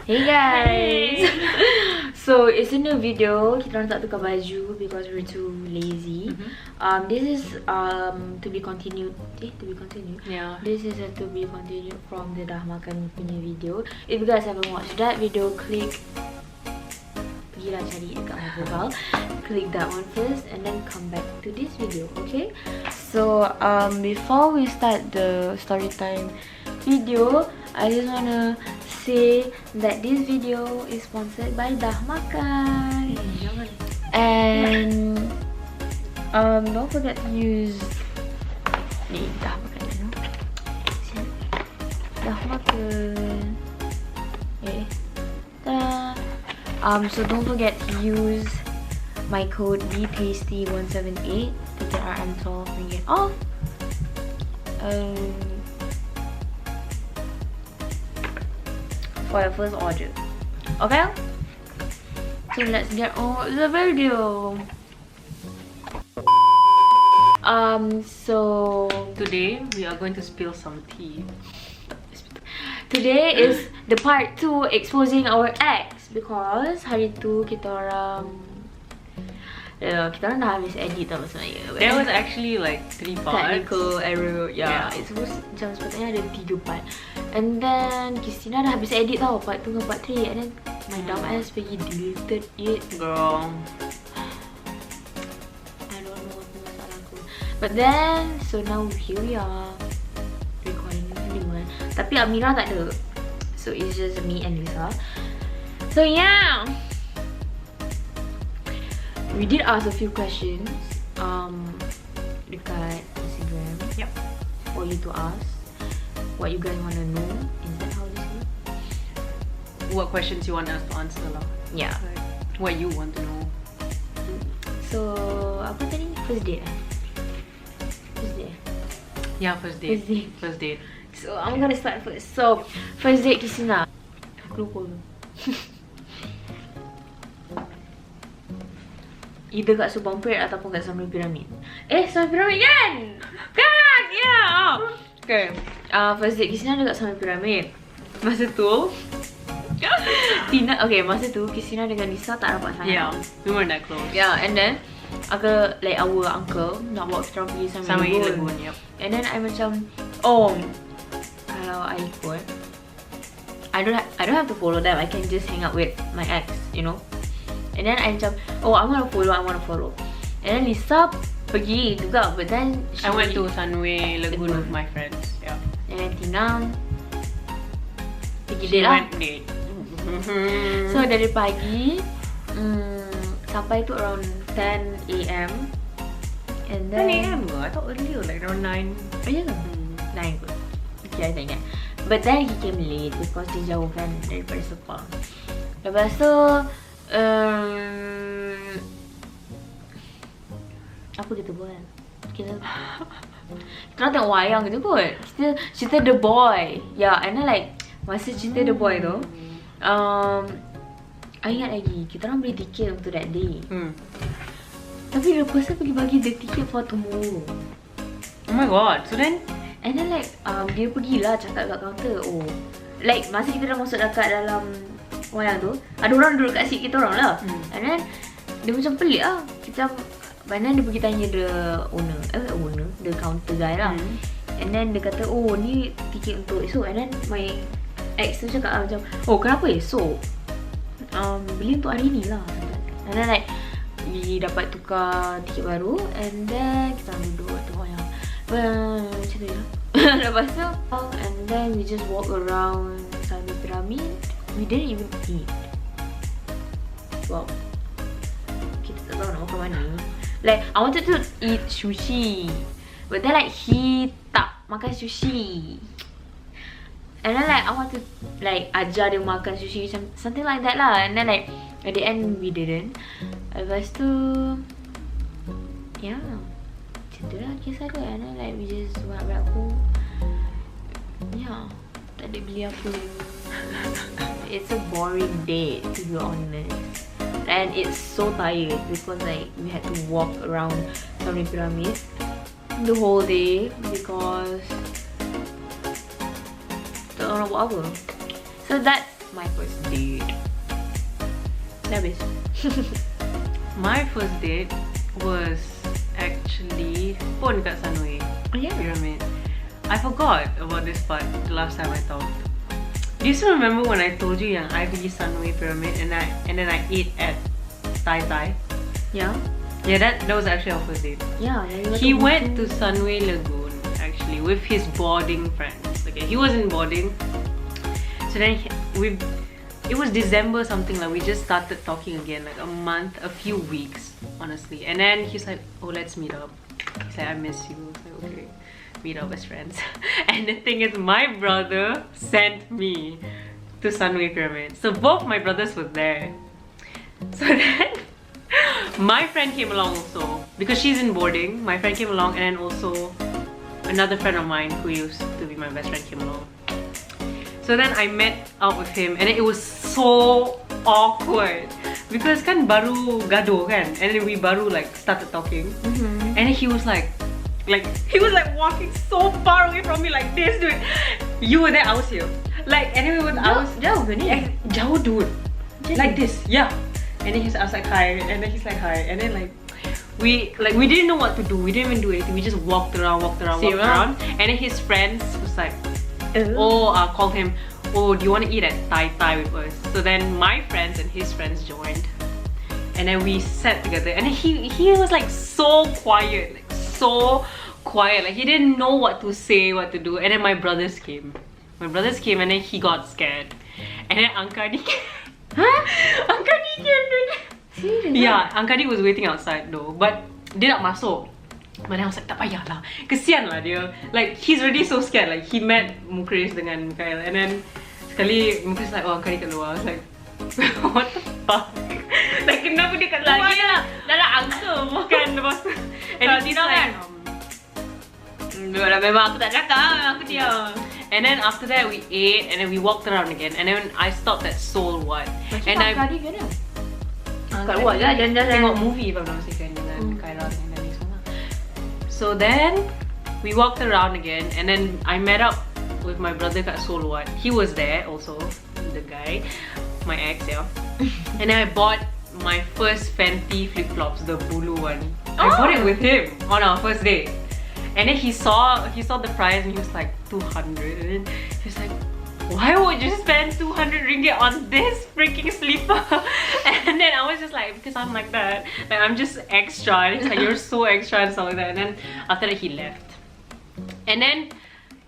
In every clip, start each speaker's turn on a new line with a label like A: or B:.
A: Hey guys! So it's a new video. Kita orang tak tukar baju because we're too lazy. This is to be continued. To be continued.
B: Yeah.
A: This is a to be continued from the Dah Makan punya video. If you guys haven't watched that video, pergilah cari dekat my profile. Click that one first and then come back to this video, okay? So before we start the story time video, I just wanna say that this video is sponsored by Dah Makan. And don't forget to use ni Dah Makan, you know? Dah Makan. Okay. Ta-da! So don't forget to use my code BTASTY178 to get our RM12 off. For your first order. Okay? So let's get on the video. So
B: Today we are going to spill some tea.
A: today is the part 2 exposing our ex, because hari tu kita orang dah habis edit tau sebenarnya.
B: There was actually like 3 parts.
A: Technical error. Yeah. It's supposed macam sepatutnya ada 3 part. And then Qistina dah habis edit tau part 2 dengan part 3. And then my dumb ass pergi deleted it.
B: Girl.
A: I don't know apa masalah aku. But then, so now here we are recording the new one. Tapi Amira tak ada. So it's just me and Lisa. So yeah, we did ask a few questions dekat Instagram.
B: Yep.
A: For you to ask what you guys want to know. Is that how this is?
B: What questions you want us to answer lah?
A: Yeah.
B: Like, what you want to know?
A: So apa tadi? First date eh? First date.
B: Yeah, first date.
A: First date.
B: First date.
A: So I'm gonna start first. So first date Qistina. Aku lupa. Either kat Subang Perak ataupun kat Sambil Piramid. Sambil Piramid kan? Kan? Yeah. Okay. First date Qistina dekat Sambil Piramid. Masa tu masa tu Qistina dengan Lisa tak rapat sangat.
B: Yeah, we weren't that close.
A: Yeah, and then our uncle nak bawa kita orang pergi Sambil Lagoon.
B: Yep.
A: And then I macam, kalau I ikut, I don't have to follow them. I can just hang out with my ex, you know. And then I macam, I want to follow. And then Lisa pergi juga, but then
B: I went to Sunway Lagoon with my friends. Yeah.
A: And then Tina pergi
B: She
A: date lah.
B: went date.
A: So dari pagi sampai tu around 10 AM. And then
B: 10 AM ke? I thought earlier, like around 9.
A: Oh ya ke? 9 kot. Okay, I tak ingat. But then he came late because dia jauh kan daripada Sepang. Lepas tu apa kita buat? Kita orang tengok wayang gitu kot. Cerita The Boy. Yeah, and then like masa cerita The Boy tu, I ingat lagi kita orang beli tiket untuk that day. Tapi the person pergi bagi the ticket for tomorrow.
B: Oh my god. So then
A: And then like dia pergilah cakap kat kaunter, like masa kita dah masuk dekat dalam wayang tu, ada orang duduk kat seat kita orang lah. And then dia macam pelik lah. Kita then dia pergi tanya the owner, the counter guy lah. And then dia kata, ni tiket untuk esok. And then my ex tu cakap macam, kenapa esok? Beli untuk hari ni lah. And then like we dapat tukar tiket baru. And then kita duduk tu wayang. Macam tu lah. Lepas tu and then we just walk around Sambil Piramid. We didn't even eat. Wow. Kita tak tahu nak makan mana. Like I wanted to eat sushi, but then like he tak makan sushi. And then like I want to like ajar dia makan sushi, something like that lah. And then like at the end we didn't. Lepas tu macam tu lah kisah dia. And then like we just went back home. Yeah, tak ada beli apa. It's a boring date, to be honest. And it's so tired because like we had to walk around Sambil Piramid the whole day because tak tahu nak buat apa. So that's
B: my first date?
A: Dah habis.
B: My first date was actually pun kat Sunway
A: Oh yeah?
B: Pyramid. I forgot about this part the last time I talked. Do you still remember when I told you yang I pergi Sunway Pyramid and then I ate at Thai?
A: Yeah?
B: Yeah, that was actually our first date.
A: Yeah.
B: He went to Sunway Lagoon actually with his boarding friends. Okay, he was in boarding. So then it was December something, like we just started talking again, like a few weeks honestly. And then he's like, oh, let's meet up. He's like, I miss you. I was like, okay, meet up as friends. And the thing is, my brother sent me to Sunway Pyramid. So both my brothers were there. So then my friend came along also because she's in boarding. My friend came along, and then also another friend of mine who used to be my best friend came along. So then I met up with him, and it was so awkward because kan baru gaduh kan, and then we baru like started talking, and then he was like walking so far away from me like this, dude. You were there, I was here. Like, and then
A: Jauh ke ni?
B: Jauh, dude. Like this, yeah. And then I was like hi, and then he's like hi, and then we didn't know what to do. We didn't even do anything. We just walked around, and then his friends was like, called him, oh, do you want to eat at Thai with us? So then my friends and his friends joined, and then we sat together, and then he was like so quiet, like he didn't know what to say, what to do. And then my brothers came, and then he got scared, and then Ankadi came. Ankadi came, dude.
A: Serious?
B: Yeah, Ankadi was waiting outside though, but dia nak masuk. But then I was like, tak payahlah, kesian lah dia. Like, he's already so scared. Like, he met Mukris dengan Mikael, and then sekali Mukris like, oh, Ankadi kat luar. I was like, what the fuck? Like, kenapa dia kat luar?
A: Lagi lah, dah nak angka
B: Kan, lepas tu. And then he's like,
A: memang aku tak cakap, aku diam.
B: and then after that we ate, and then we walked around again, and then I stopped at Seoul Wat.
A: Macam Ankadi ke mana? Kat
B: Ankadi
A: luar lah, jalan-jalan.
B: tengok movie if I'm not mistaken dengan Kaira dengan Dani semua. So then we walked around again, and then I met up with my brother kat Seoul Wat. He was there also, the guy, my ex, yeah. And then I bought my first Fenty flip-flops, the blue one. I bought it with him on our first date. And then he saw the price, and he was like 200, and then he was like, why would you spend 200 ringgit on this freaking sleeper? And then I was just like, because I'm like that, like I'm just extra. And he's like, you're so extra and stuff like that. And then after that he left, and then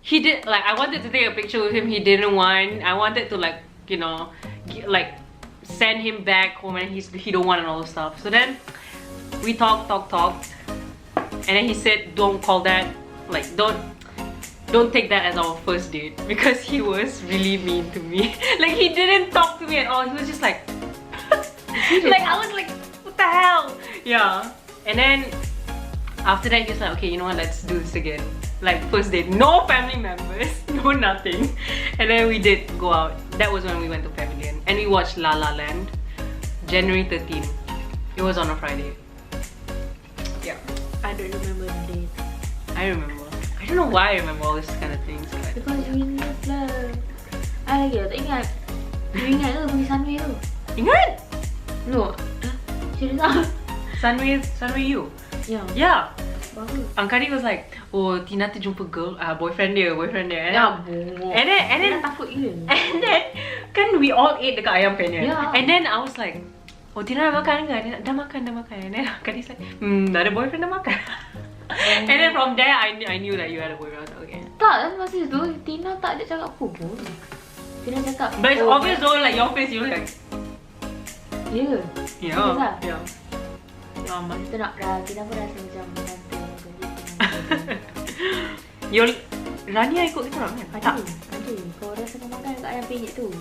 B: he did, like, I wanted to take a picture with him, he didn't want. I wanted to, like, you know, like send him back home, and he don't want and all this stuff. So then we talked, and then he said, don't call that, like, don't take that as our first date, because he was really mean to me. Like, he didn't talk to me at all. He was just like like, I was like, what the hell? Yeah. And then after that he was like, okay, you know what, let's do this again. Like, first date, no family members, no nothing. And then we did go out. That was when we went to Pavilion, and we watched La La Land, January 13th. It was on a Friday. Yeah.
A: I don't remember the date.
B: I remember. I don't know why I remember all these kind of things, but
A: Because we love lah. I lagi tak ingat. You ingat ke pergi Sunway tu?
B: ingat?
A: No. Serius tak?
B: Sunway you?
A: Ya.
B: Yeah.
A: Bagus.
B: Ankadi was like, oh, Tina tu jumpa boyfriend dia. And
A: Ya,
B: and then
A: takut gila.
B: And then kan we all ate dekat Ayam Penyet.
A: Yeah.
B: And then I was like, oh, Tina dah makan ke? Dah makan. And then Ankadi's like, dah ada boyfriend, dah makan. And then from there I knew that you had a boyfriend. I was like, okay.
A: Tak, masa tu Tina tak ada cakap apa pun. Tina cakap,
B: But it's obvious though, like your face, you look like,
A: ya ke?
B: yeah.
A: Kita nak Tina pun rasa macam tante.
B: Rania ikut kita orang kan?
A: Ada. Kau rasa kau makan kat Ayam Penyet tu.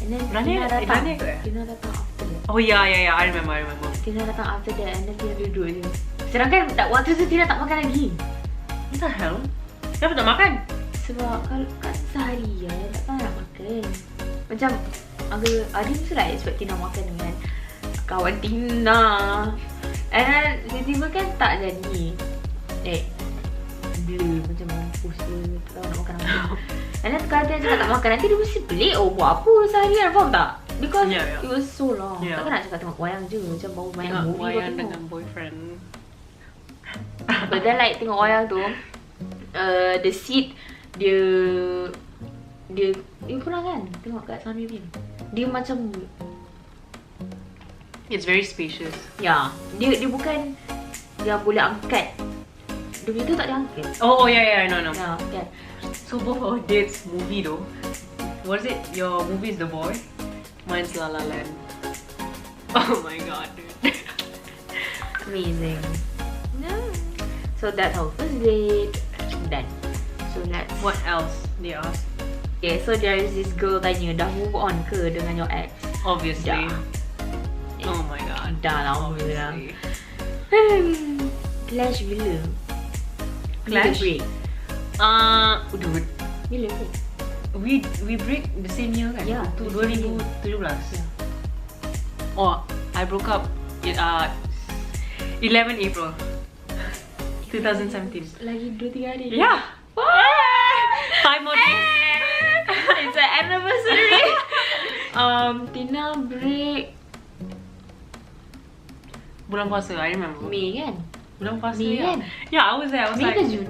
A: And then
B: Rania ikut eh?
A: Tina datang after that.
B: Oh yeah, I remember.
A: Tina datang after that, and then Tina duduk je. Sedangkan waktu tu Tina tak makan lagi.
B: What the hell? Kenapa tak makan?
A: Sebab kalau kat seharian takkan nak makan. Macam ada mesti lah expect Tina makan dengan kawan Tina. And then tiba-tiba kan tak jadi. Blur macam mampus ke, tak tahu nak makan apa. And then sekarang dia cakap tak makan, nanti dia mesti pelik. Oh, buat apa seharian, faham tak? Because
B: Yeah.
A: it was so long.
B: Yeah.
A: Takkan nak cakap tengok wayang je, macam baru main
B: Tengok
A: movie kau
B: wayang
A: tengok.
B: dengan boyfriend.
A: But then like tengok wayang tu, the seat dia you pernah kan tengok kat Sunway View? Dia macam
B: It's very spacious.
A: ya, dia bukan yang boleh angkat. Dia punya tu tak ada angkat.
B: Oh yeah, I know.
A: Ya, kan.
B: So both our dates movie though. What is it? Your movie is The Boy. Mine's La La Land. Oh my god, dude.
A: Amazing. No. So that's our first date. Done. So let's.
B: What else? They asked.
A: Okay, so there is this girl tanya, dah move on ke dengan your ex?
B: Obviously.
A: Dah.
B: Oh my god.
A: Dah lama dah.
B: Obviously.
A: Clash bila?
B: Clash?
A: Bila break?
B: Dude.
A: Bila break?
B: We break the same year kan?
A: Yeah,
B: Tu
A: the same
B: 2017.
A: Yeah.
B: Oh, I broke up in 11 April 2017.
A: Lagi 2-3 hari.
B: Yeah. 5 more days.
A: It's an anniversary. Tina break
B: Bulan puasa, I remember.
A: Mei kan?
B: Bulan puasa,
A: Mei
B: yeah.
A: kan?
B: Yeah, I was there. I was
A: Mei
B: like
A: ke Jun?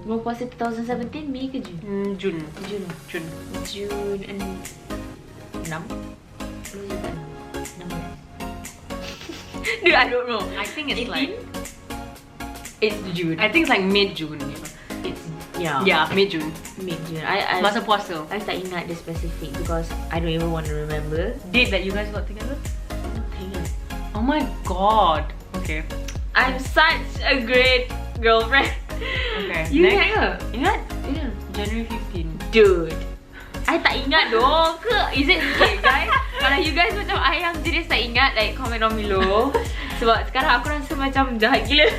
A: Bulan puasa 2017, Mei ke Jun?
B: June.
A: Jun.
B: June.
A: Jun 6? Lu juga 6. Dude, I don't know.
B: I think it's
A: 18?
B: like
A: It's June.
B: I think it's like mid-June.
A: It's yeah.
B: Yeah, mid-June.
A: Mid-June. I
B: Masa puasa.
A: I tak ingat the specific because I don't even want to remember.
B: Date that you guys got together?
A: Tak ingat.
B: Oh my god. Okay.
A: I'm such a great girlfriend.
B: Okay.
A: You
B: Next.
A: ingat ke?
B: Ingat?
A: Yeah.
B: January 15.
A: Dude, I tak ingat doh ke? Is it okay guys? Kalau you guys macam I yang jenis tak ingat, like comment down below. Sebab sekarang aku rasa macam jahat gila.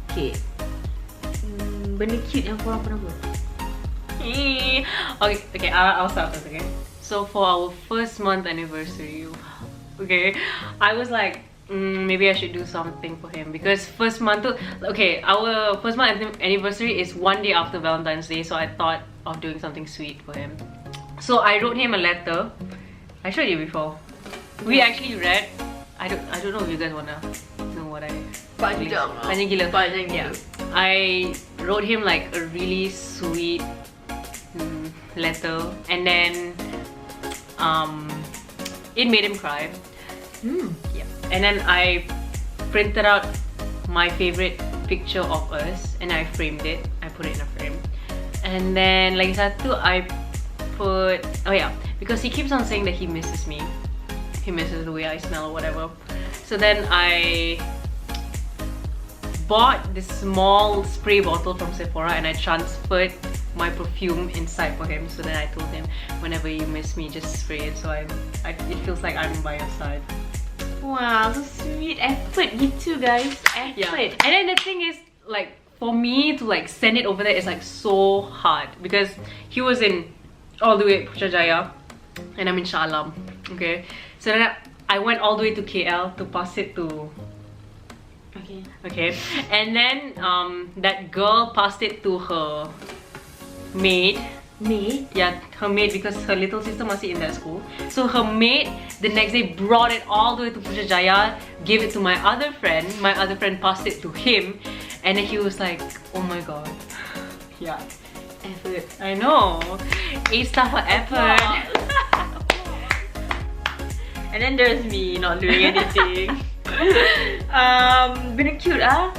A: Okay. Benda cute yang korang pernah buat?
B: Okay, I'll start first, okay? So for our first month anniversary, okay, I was like, maybe I should do something for him because first month, okay, our first month anniversary is one day after Valentine's Day, so I thought of doing something sweet for him. So I wrote him a letter. I showed you before. We actually read. I don't know if you guys wanna know what I. Panjang gila. Yeah. I wrote him like a really sweet letter, and then it made him cry. Yeah. And then I printed out my favorite picture of us and I framed it. I put it in a frame. And then lagi satu I put, oh yeah, because he keeps on saying that he misses me. He misses the way I smell or whatever. So then I bought this small spray bottle from Sephora and I transferred my perfume inside for him. So then I told him, whenever you miss me, just spray it. So it feels like I'm by your side.
A: Wow, so sweet. Effort gitu guys. Effort.
B: Yeah. And then the thing is, like, for me to like send it over there is like so hard because he was in all the way at Putrajaya and I'm in Shah Alam. Okay, so then I went all the way to KL to pass it to. Okay, and then that girl passed it to her maid.
A: Maid?
B: Yeah, her maid, because her little sister masih in that school. So her maid the next day brought it all the way to Putrajaya, gave it to my other friend. My other friend passed it to him, and then he was like, "Oh my god." Yeah.
A: Effort.
B: I know. A star for effort.
A: And then there's me not doing anything. Benda cute ah.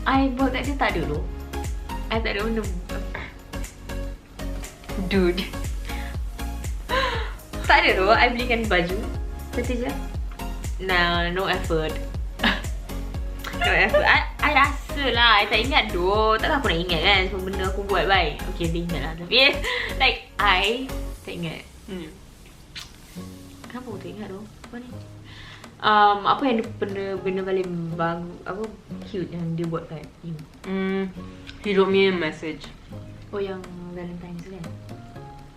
A: I buat kat dia tak ada loh. I tak ada benda.
B: Dude.
A: Tak ada tu, I belikan baju. Betul je. Nah, no effort. No effort. I rasa lah, I tak ingat tu. Takkan aku nak ingat kan semua benda aku buat baik. Okay, dia ingat lah. Tapi like, I tak ingat. Kenapa aku tak ingat tu? Apa ni? Apa yang benda paling bagus, apa cute yang dia buat kat you?
B: He wrote me a message.
A: Oh, yang Valentine's kan?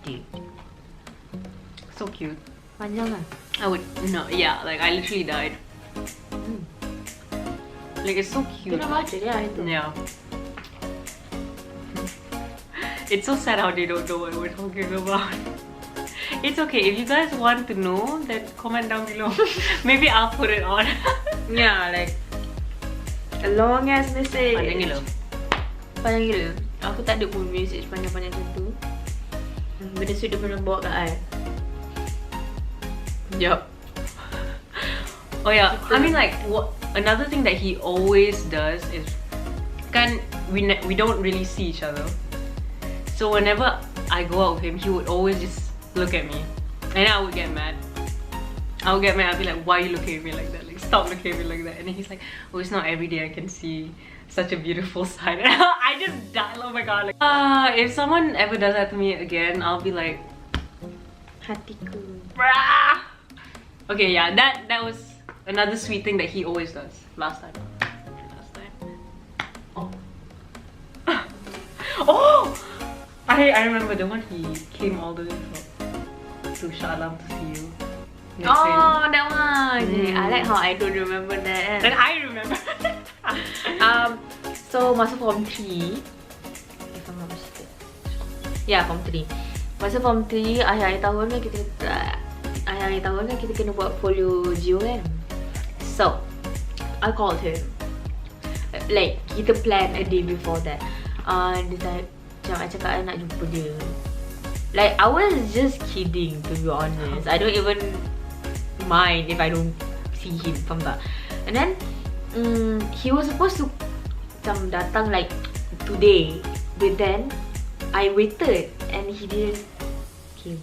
A: Dude.
B: So cute.
A: Panjang lah.
B: I would, no, yeah, like I literally died. Like it's so cute.
A: Kena baca dia hari tu.
B: Yeah. It's so sad how they don't know what we're talking about. It's okay, if you guys want to know, then comment down below. Maybe I'll put it on.
A: Yeah, like a long ass message.
B: Panjang gila.
A: Panjang gila. Aku tak ada pun message panjang-panjang macam tu. Benda sweet dia pernah bawa kat I.
B: Yup. Oh yeah, I mean like another thing that he always does is we don't really see each other. So whenever I go out with him, he would always just look at me, and I would get mad. I would get mad. I'd be like, "Why are you looking at me like that? Like, stop looking at me like that." And then he's like, "Oh, it's not every day I can see such a beautiful side." I just die. Oh my god! Like, if someone ever does that to me again, I'll be like,
A: Hatiku.
B: "Brah." Okay, yeah, that was another sweet thing that he always does. Last time. Oh. Oh! I remember the one he came all the way to Shah Alam to see you.
A: Oh, that one! I like how I don't remember that.
B: Then I remember.
A: So, masa form 3, if I'm not mistaken. Yeah, form 3. Masa form 3, akhir-akhir tahun kan kita kena buat portfolio Geo kan. So, I called him. Like, kita plan a day before that. Dia macam I cakap I nak jumpa dia. Like, I was just kidding, to be honest. I don't even mind if I don't see him, faham tak? And then, he was supposed to macam datang like today, but then I waited and he didn't came.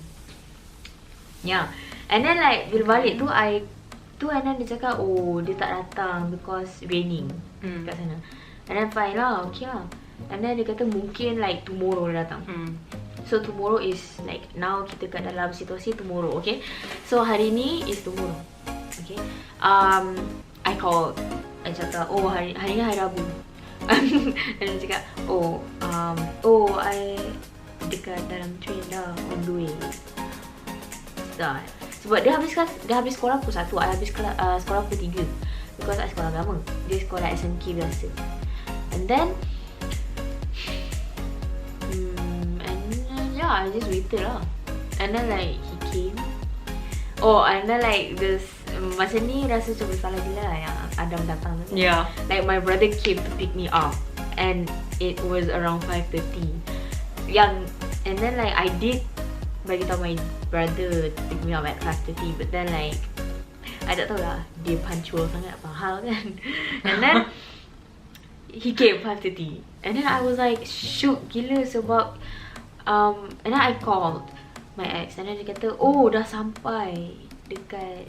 A: Yeah, and then like bila balik tu and then dia cakap oh dia tak datang because raining kat sana. And then fine lah, okay lah. And then dia kata mungkin like tomorrow dia datang. So tomorrow is like now kita kat dalam situasi tomorrow, okay? So hari ni is tomorrow, okay? I called, I cakap oh hari ni hari Rabu. And dia cakap I dekat dalam train dah on the way. Dah. Sebab dia habis sekolah pukul 1, I habis sekolah pukul 3. Because I sekolah agama, dia sekolah SMK biasa. And then I just waited lah. And then like he came. Oh, and then like this masa ni rasa macam bersalah gila lah yang Adam datang kan?
B: Yeah.
A: Like my brother came to pick me up and it was around 5:30. And then like I did bagi tahu my brother to pick me up at 5:30, but then like I tak tahu lah, dia punctual sangat, mahal kan. And then he came 5:30 and then I was like shook gila sebab and then I called my ex and then dia kata oh dah sampai dekat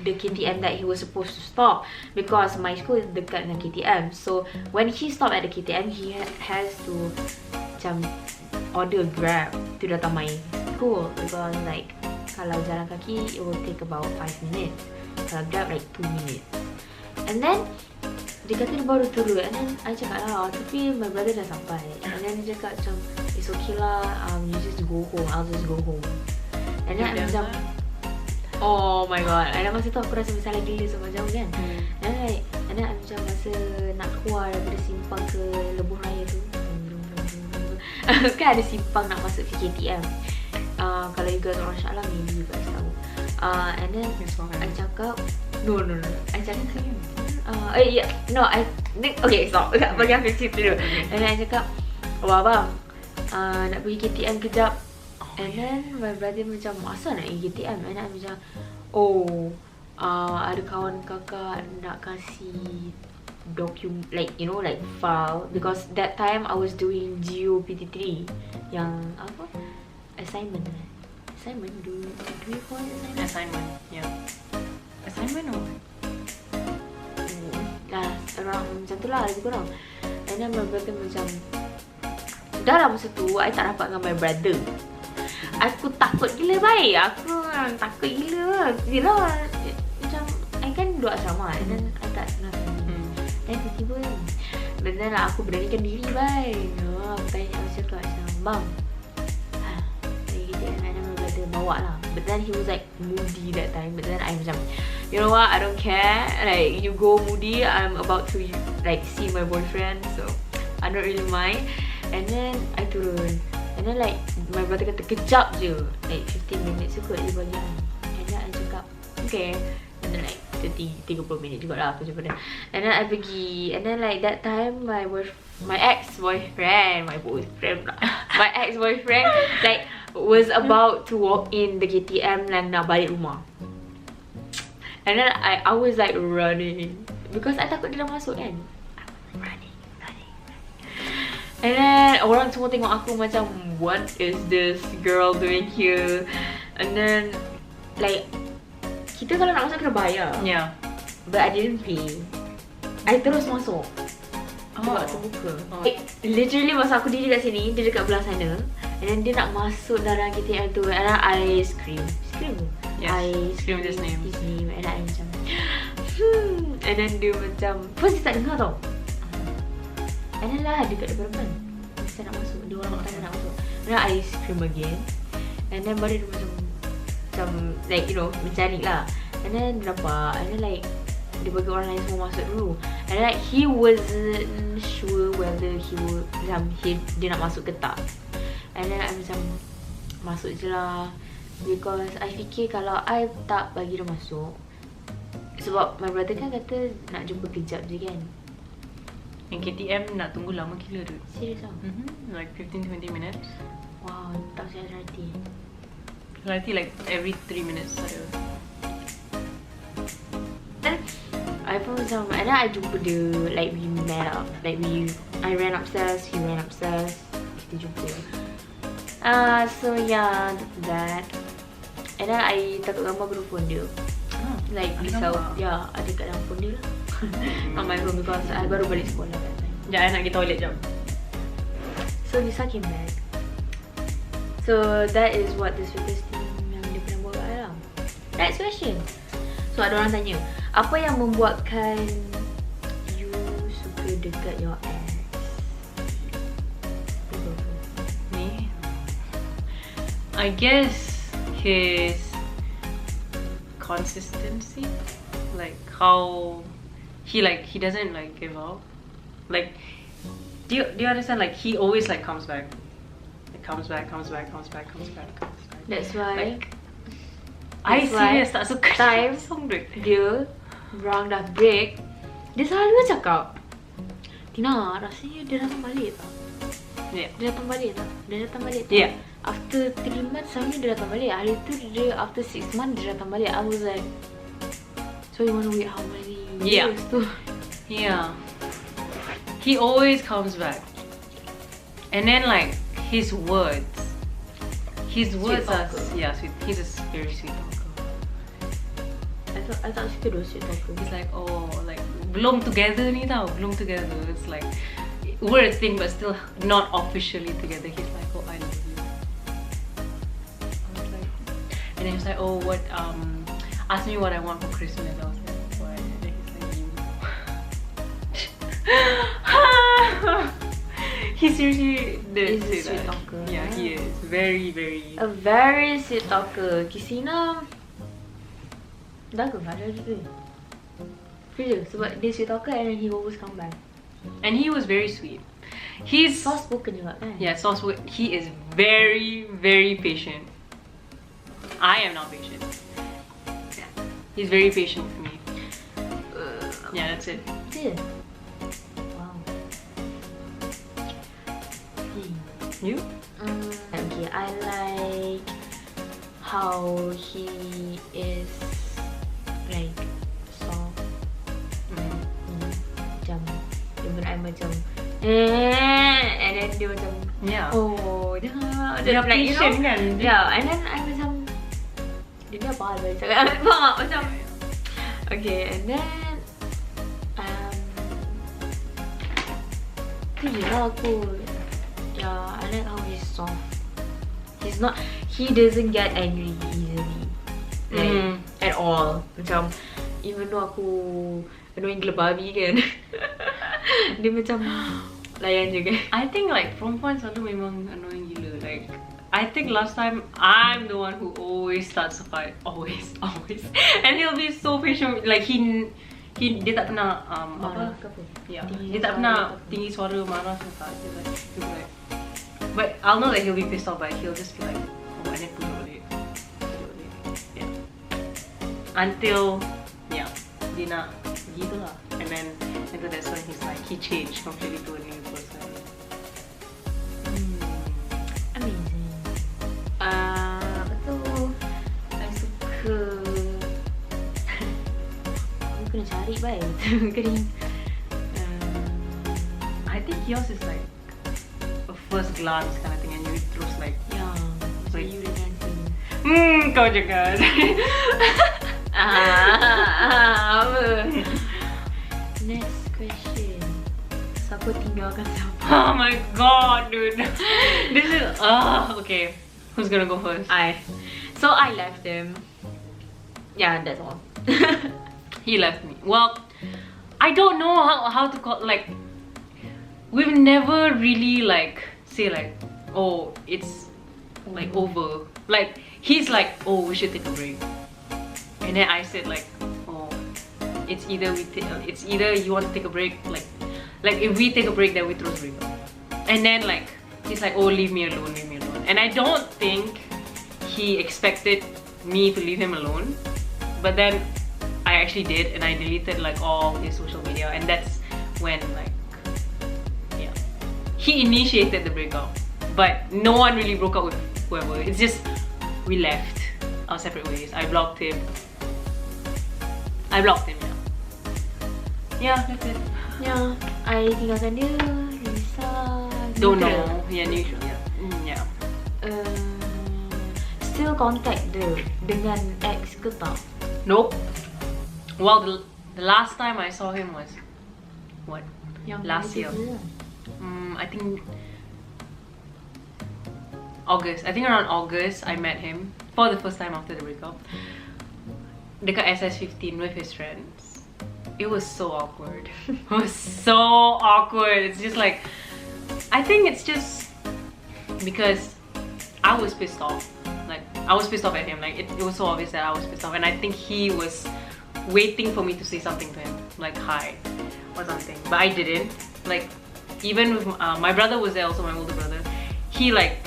A: the KTM that he was supposed to stop because my school is dekat dengan KTM. So when he stopped at the KTM, he has to macam order Grab to datang my school because like kalau jalan kaki it will take about 5 minutes, kalau Grab like 2 minutes. And then dia kata dia baru turun and then I cakap lah tapi my brother dah sampai. And then dia cakap macam it's okay lah, you just go home, I'll just go home. And then I macam oh my god, and then masa tu aku rasa bersalah gila sebab jauh kan. And then I macam masa nak keluar daripada simpang ke Lebuh Raya tu kan ada simpang nak masuk ke KTM. Kalau you guys orang Shah Alam, maybe you guys tahu. And then I cakap no I cakap okay stop, bagi aku cerita dulu. And then I cakap oh abang nak pergi KTM kejap. And then my brother macam masa nak pergi KTM. And then I macam ada kawan kakak nak kasih like you know like file because that time I was doing Geo PT3 yang apa assignment do you call it
B: assignment? Yeah, assignment or
A: lah around macam tu lah lebih kurang. And then my brother macam dah lah masa tu I tak rapat dengan my brother. Aku takut gila baik. Aku takut gila. Gila macam I kan duduk asrama and then I tak kenal family. Dan tiba-tiba dan then lah aku beranikan diri baik. Aku tanya, aku cakap macam bang and then my brother bawa lah. But then he was like moody that time. But then I macam you know what, I don't care. Like you go moody, I'm about to like see my boyfriend, so I don't really mind. And then I turun. And then like my brother kata kejap je, like 15 minutes kot dia bagi I. And then I cakap okay. And then like 30 minit jugalah aku jumpa dia. And then I pergi. And then like that time my ex-boyfriend like was about to walk in the KTM and nak balik rumah. And then I was like running because I takut dia dah masuk kan. Running. And then orang semua tengok aku macam, what is this girl doing here? And then like kita kalau nak masuk kena bayar.
B: Yeah.
A: But I didn't pay. I terus masuk. Sebab terbuka. Literally masa aku diri kat sini, dia dekat belah sana. And then dia nak masuk dalam KTM tu. And then I scream.
B: Yes,
A: I
B: scream his name.
A: And I macam and then dia macam first dia tak dengar tau. And then lah dekat depan masa nak masuk, dia orang tanya nak masuk. And then I scream again. And then baru dia macam like you know mencari lah. And then dia dapat. And then like dia bagi orang lain semua masuk dulu. And then like he wasn't sure whether dia nak masuk ke tak. And then I macam masuk je lah. Because I fikir kalau I tak bagi dia masuk, sebab my brother kan kata nak jumpa kejap je kan.
B: Yang KTM nak tunggu lama gila tu.
A: Serius tau?
B: Like 15-20 minutes.
A: Wow, tak saya hati.
B: LRT like every 3 minutes ada.
A: Then I pun macam, and then I jumpa dia, like we met up. Like I ran upstairs, he ran upstairs. Kita jumpa. So yeah, that's that. And then I takut gambar phone dia. Like risau. Yeah, ada kat dalam phone dia lah. On my phone because I baru balik sekolah that time.
B: Sekejap, I nak pergi toilet jap.
A: So Lisa came back. So that is what the sweetest thing yang dia pernah buat kat I lah. Next question. So ada orang tanya, apa yang membuatkan you suka dekat your ex?
B: Me? I guess his consistency, like how he doesn't like give up. Like, do you understand? Like he always like comes back. It comes back.
A: That's why
B: Like, I serious tak suka
A: time
B: song break.
A: dia orang dah break, dia selalu cakap, Tina, rasanya dia datang balik tak?
B: Yeah.
A: Dia datang balik tak?
B: Yeah.
A: After 3 months selalu dia datang balik. Hari tu dia after 6 months dia datang balik. I was like, so you want to wait how many years tu?
B: Yeah. He always comes back. And then like his words are sweet. He's a very sweet talker.
A: I thought suka do sweet talker.
B: He's like, oh, like belum together ni tau. It's like we're a thing but still not officially together. He's like, oh, I love you. I was like, and then he's like, oh, what ask me what I want for Christmas. I was like, what? And then he's like, you. He's seriously
A: He's a sweet talker.
B: Yeah, he is very
A: a very sweet talker. Qistina dah ke ada juga. Serius, sebab dia sweet talker and then he always come back.
B: and he was very sweet. He's
A: Soft spoken juga kan?
B: yeah, soft spoken. He is very, very patient. I am not patient. Yeah, he's very patient with me. Yeah, that's it.
A: Yeah. Wow.
B: You?
A: Okay, I like how he is like soft. Macam dia pun I macam and then dia macam
B: Yeah.
A: oh dia
B: Dia
A: like, you know,
B: patient kan?
A: yeah, and then I macam dia dah faham lah cakap. Faham tak? Macam okay, and then tu je lah aku. Yeah, I like how he's soft. He doesn't get angry easily. Like, at all. Macam, even though aku annoying gila babi kan. Dia macam layan je kan.
B: I think like perempuan selalu memang annoying gila. Like I think last time I'm the one who always starts a fight. Always. And he'll be so patient. Like dia tak pernah
A: Marah ke apa?
B: Yeah. Dia tak pernah tinggi suara marah ke tak. He'll be like But I'll know that he'll be pissed off, but he'll just be like, oh, I need to ulit. Yeah. Until, yeah, Dina, gitu lah. And then, that's when he's like, he changed completely to a new person.
A: Amazing. Apa tu? I suka. Aku kena cari baik. Kering.
B: I think yours is like a first glance kind of thing, and you terus like,
A: Yeah. So
B: Like-
A: you the dancing.
B: kau jangan.
A: Apa? Next question. Siapa tinggalkan siapa?
B: Oh my god, dude. This is okay. Who's gonna go first?
A: So I left him. Yeah, that's all.
B: He left me. Well, I don't know how to call, like, we've never really like say like, oh, it's like over. Like, he's like, oh, we should take a break. And then I said like, oh, it's either you want to take a break, like if we take a break, then we throw break up. And then like, he's like, oh, leave me alone. And I don't think he expected me to leave him alone. But then I actually did, and I deleted like all his social media, and that's when like, yeah, he initiated the breakup. But no one really broke up with whoever. It's just we left our separate ways. I blocked him. Yeah, that's it.
A: Yeah, I tinggalkan dia. Lisa.
B: Don't know. Yeah, neutral. Yeah.
A: Still contact dia dengan ex ke tak?
B: Nope. Well, the last time I saw him was what?
A: Yang
B: Last
A: dia
B: year.
A: je.
B: I think August. I think around August I met him for the first time after the breakup. Dekat SS15 with his friends. It was so awkward. It was so awkward. It's just like, I think it's just because I was pissed off. Like, I was pissed off at him. Like, it was so obvious that I was pissed off, and I think he was waiting for me to say something to him, like hi or something, but I didn't. Like, even with my brother was there, also my older brother. He like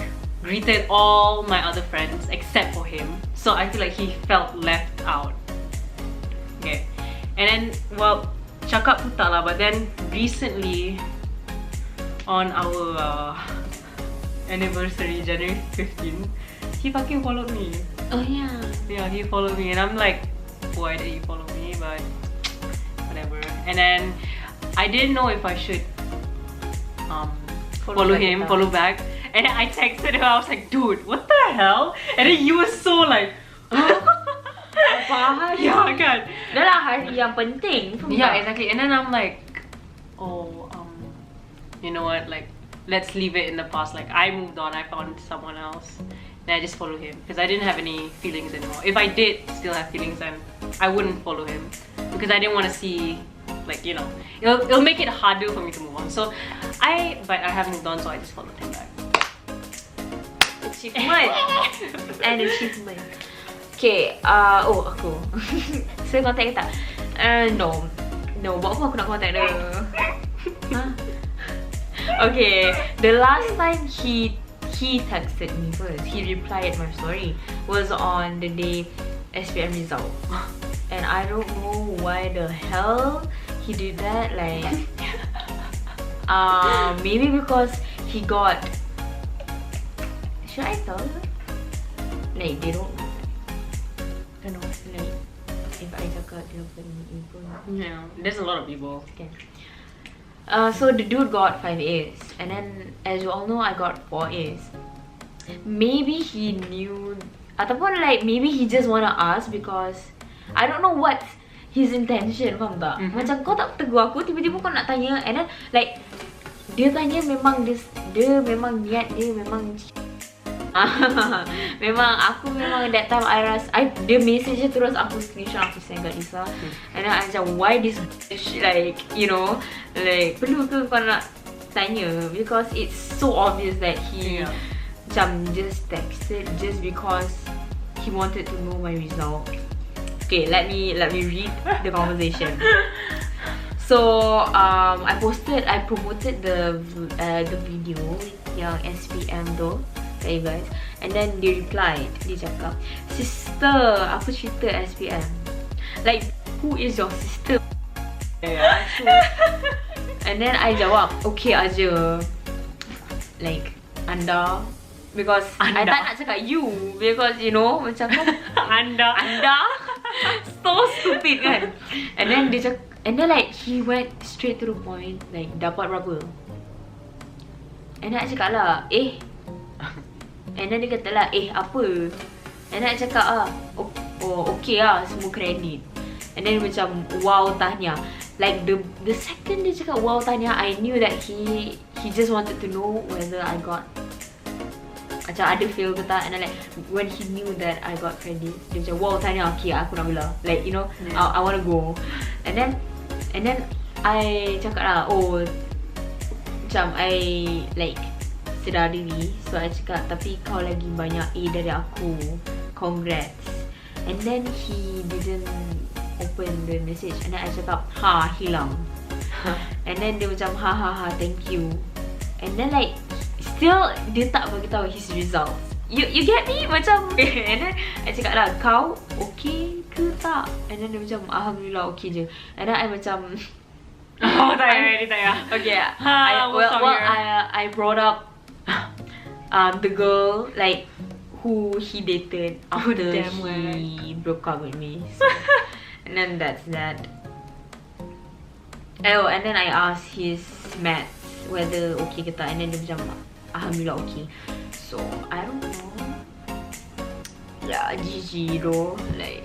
B: greeted all my other friends except for him, so I feel like he felt left out. Okay, and then, well, cakap tu tak lah, but then recently on our anniversary, January 15, he fucking followed me.
A: Oh yeah.
B: Yeah, he followed me, and I'm like, why did he follow me? But whatever. And then I didn't know if I should follow him, follow back. And then I texted him. I was like, dude, what the hell? And then he was so like,
A: Apa hari?
B: yeah, kan?
A: Dah lah hari yang penting.
B: Yeah, exactly. And then I'm like, oh, you know what? Like, let's leave it in the past. Like, I moved on. I found someone else. And I just followed him because I didn't have any feelings anymore. If I did still have feelings, then I wouldn't follow him because I didn't want to see, like, you know, it'll make it harder for me to move on. So but I have moved on, so I just followed him back.
A: Achievement. An achievement. Okay, aku. Saya contact ke tak? No. Buat apa aku nak contact dia? Huh? Okay, the last time he texted me first, he replied my story, was on the day SPM result. And I don't know why the hell he did that, like maybe because he got, should I tell her? Like, they don't know. I don't know, like, if I cakap dia pun.
B: Yeah, there's a lot of people.
A: Okay. So the dude got 5 A's, and then as you all know, I got 4 A's. Maybe he knew, ataupun like maybe he just wanna ask because I don't know what his intention, faham tak? Macam kau tak tegur aku, tiba-tiba kau nak tanya, and then like dia tanya memang dia memang niat dia memang memang aku memang that time dia message je terus aku screenshot, aku send kat Lisa, and then I macam, why this like, you know, like perlu ke kau nak tanya, because it's so obvious that he macam just texted just because he wanted to know my result. Okay, let me read the conversation. So I promoted the video yang SPM tu kat you guys. And then dia replied, dia cakap, "Sister, apa cerita SPM? Like, who is your sister?"
B: Yeah.
A: And then I jawab, "Okay aja. Like, anda." Because I tak nak cakap you, because you know macam
B: Anda.
A: so stupid kan. And then dia cakap, and then like he went straight to the point, like dapat berapa? And then I cakap lah, and then dia kata lah, apa? And then I cakap okay lah, semua kredit. And then macam wow tanya. Like the second dia cakap wow tanya, I knew that he just wanted to know whether I got macam ada fail ke tak. And then like when he knew that I got credit, dia macam wow tanya, okay aku nak BILA. Like you know, I wanna go. And then I cakap lah, macam I like sedar diri. So I cakap, tapi kau lagi banyak A dari aku, congrats. And then he didn't open the message. And then I cakap, hilang. And then dia macam thank you. And then like still dia tak bagi tahu his results. You get me? Macam and then I cakap lah, kau okay ke tak? And then dia macam alhamdulillah okay je. And then I macam
B: tak payah.
A: Okay. I brought up the girl like who he dated after he broke up with me. So, and then that's that. And then I asked his maths whether okay ke tak. And then dia macam alhamdulillah okay. So I don't know. Yeah, GG though. Like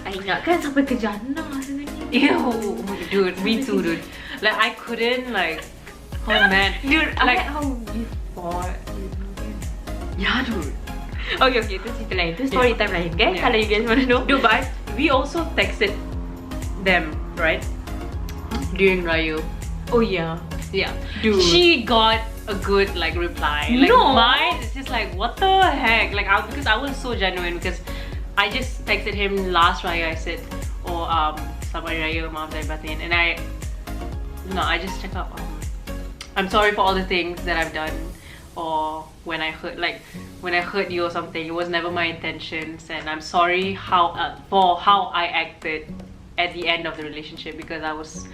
A: I ingatkan sampai ke jannah sebenarnya.
B: Ew, oh my god, dude, me too, dude. Like I couldn't like, oh man,
A: dude, I
B: like
A: like how we fought.
B: yeah, dude.
A: Okay, itu cerita lain. Itu story time lain, kan? Kalau you guys wanna know.
B: Dude, but we also texted them, right? During Raya.
A: Oh yeah.
B: Yeah.
A: Dude.
B: She got a good like reply. Like
A: No.
B: mine is just like, what the heck? Like because I was so genuine, because I just texted him last Raya. I said, Selamat Raya, maaf lahir batin. And I just check up. I'm sorry for all the things that I've done, or when I hurt you or something. It was never my intentions, and I'm sorry for how I acted at the end of the relationship, because I was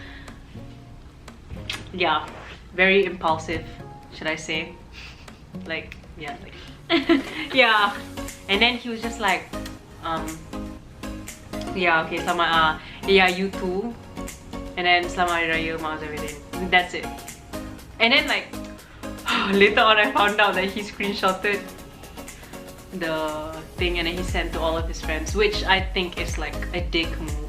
B: very impulsive, should I say? Yeah. And then he was just like, okay, selamat, you too. And then selamat Hari Raya, maaf everything. That's it. And then like later on I found out that he screenshotted the thing and then he sent to all of his friends, which I think is like a dick move.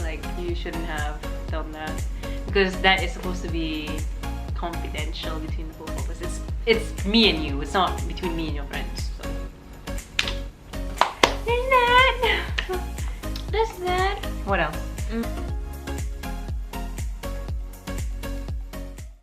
B: Like you shouldn't have done that, because that is supposed to be confidential between the both of us. It's me and you. It's not between me and your friends.